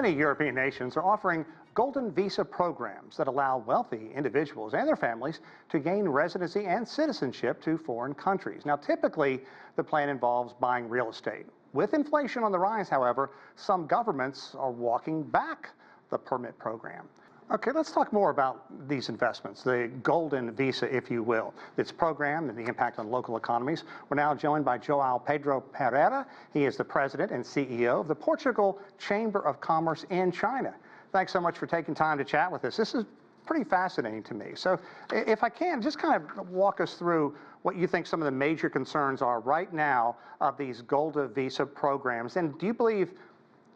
Many European nations are offering golden visa programs that allow wealthy individuals and their families to gain residency and citizenship to foreign countries. Now, typically, the plan involves buying real estate. With inflation on the rise, however, some governments are walking back the permit program. Okay, let's talk more about these investments, the golden visa, if you will, its program and the impact on local economies. We're now joined by Joao Pedro Pereira. He is the president and CEO of the Portugal Chamber of Commerce in China. Thanks so much for taking time to chat with us. This is pretty fascinating to me. So if I can, just kind of walk us through what you think some of the major concerns are right now of these golden visa programs. And do you believe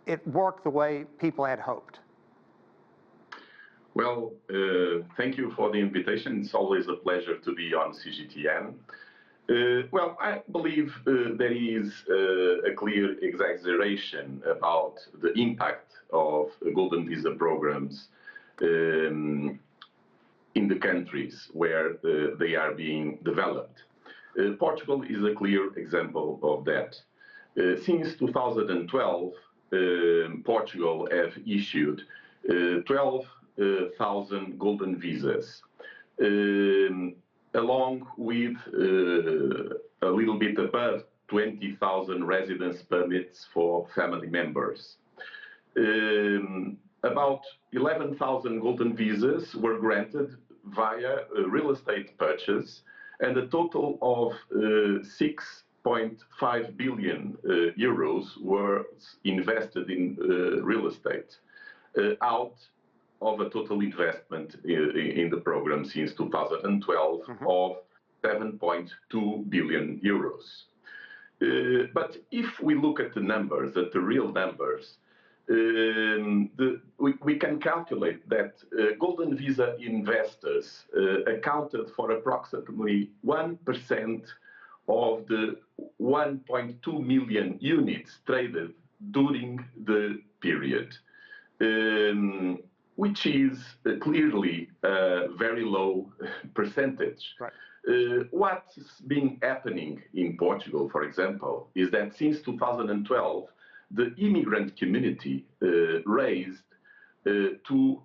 it worked the way people had hoped? Well, thank you for the invitation. It's always a pleasure to be on CGTN. Well, I believe there is a clear exaggeration about the impact of golden visa programs in the countries where they are being developed. Portugal is a clear example of that. Since 2012, Portugal have issued 12,000 golden visas, along with a little bit above 20,000 residence permits for family members. About 11,000 golden visas were granted via real estate purchase, and a total of 6.5 billion euros were invested in real estate, out of a total investment in the program since 2012 of 7.2 billion euros. But if we look at the numbers, at the real numbers, we can calculate that golden visa investors accounted for approximately 1% of the 1.2 million units traded during the period, which is clearly a very low percentage. Right. What's been happening in Portugal, for example, is that since 2012, the immigrant community raised to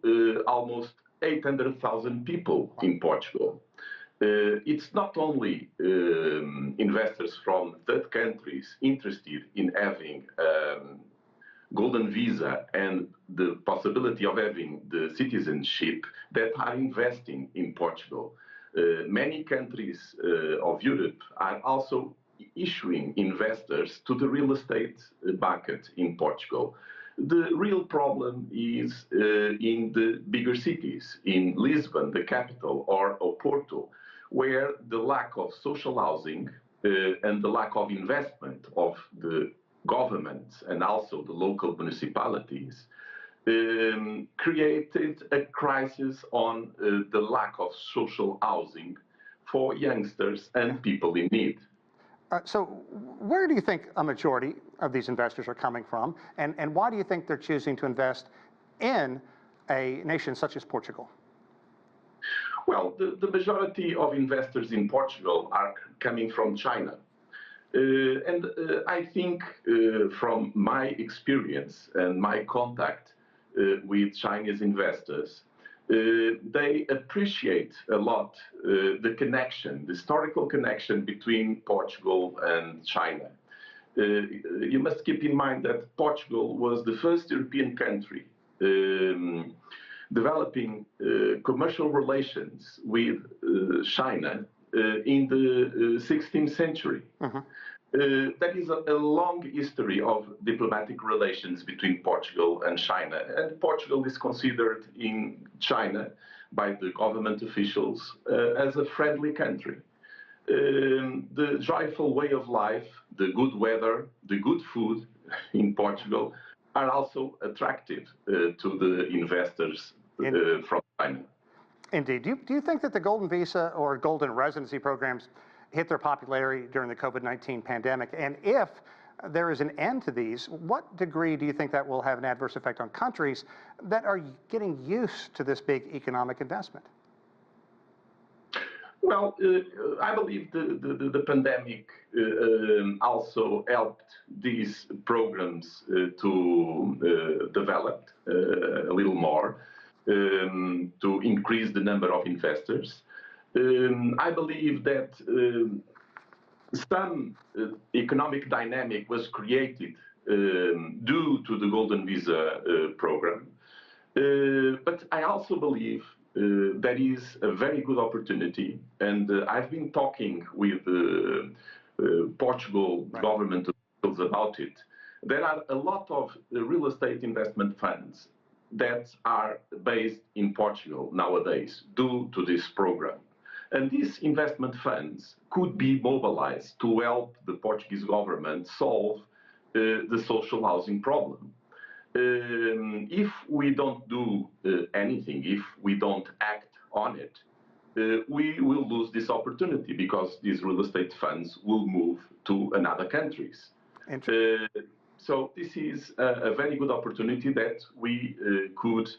almost 800,000 people in Portugal. It's not only investors from third countries interested in having golden visa and the possibility of having the citizenship that are investing in Portugal. Many countries of Europe are also issuing investors to the real estate market in Portugal. The real problem is in the bigger cities, in Lisbon, the capital, or Porto, where the lack of social housing and the lack of investment of the governments and also the local municipalities created a crisis on the lack of social housing for youngsters and people in need. So where do you think a majority of these investors are coming from, and why do you think they're choosing to invest in a nation such as Portugal? Well, the majority of investors in Portugal are coming from China. And I think from my experience and my contact with Chinese investors, they appreciate a lot the connection, the historical connection between Portugal and China. You must keep in mind that Portugal was the first European country developing commercial relations with China in the 16th century. There is a long history of diplomatic relations between Portugal and China, and Portugal is considered in China by the government officials as a friendly country. The joyful way of life, the good weather, the good food in Portugal are also attractive to the investors from China. Indeed. Do you think that the golden visa or golden residency programs hit their popularity during the COVID-19 pandemic? And if there is an end to these, what degree do you think that will have an adverse effect on countries that are getting used to this big economic investment? Well, I believe the pandemic also helped these programs to develop a little more, to increase the number of investors. I believe that some economic dynamic was created due to the Golden Visa program. But I also believe there is a very good opportunity, and I've been talking with Portugal government officials about it. There are a lot of real estate investment funds that are based in Portugal nowadays due to this program. And these investment funds could be mobilized to help the Portuguese government solve the social housing problem. If we don't do anything, if we don't act on it, we will lose this opportunity because these real estate funds will move to another countries. So this is a very good opportunity that we could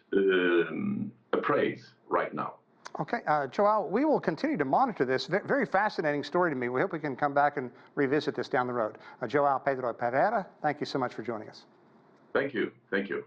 appraise right now. Okay, Joao, we will continue to monitor this. Very fascinating story to me. We hope we can come back and revisit this down the road. Joao Pedro Pereira, thank you so much for joining us. Thank you. Thank you.